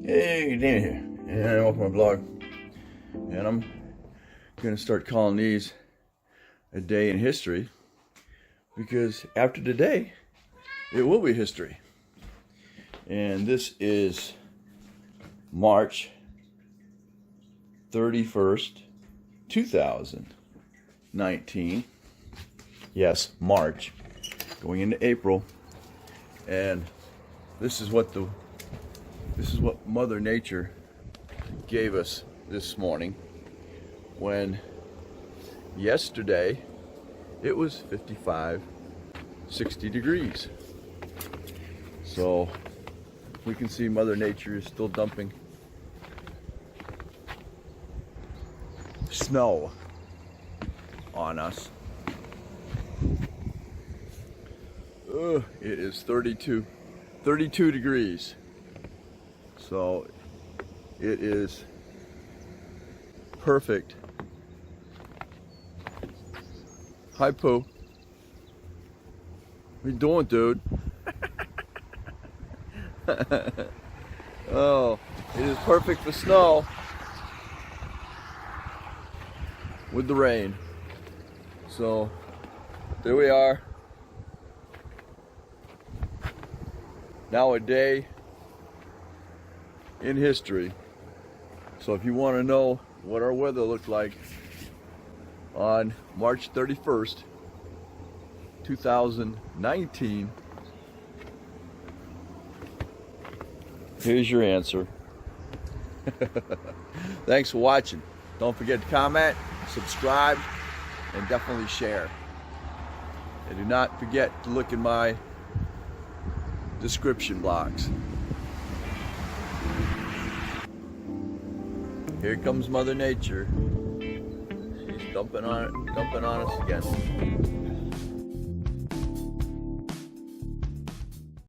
Hey, Dana here, and welcome to my blog. And I'm gonna start calling these a day in history, because after today, it will be history. And this is March 31st, 2019. Yes, March, going into April. And this is what Mother Nature gave us this morning, when yesterday it was 55, 60 degrees. So we can see Mother Nature is still dumping snow on us. It is 32 degrees. So it is perfect. Hi, Pooh. What you doing, dude? Oh, it is perfect for snow with the rain. So there we are. Now a day in history. So if you want to know what our weather looked like on March 31st, 2019, here's your answer. Thanks for watching. Don't forget to comment, subscribe, and definitely share. And do not forget to look in my description box. Here comes Mother Nature. She's dumping on us again.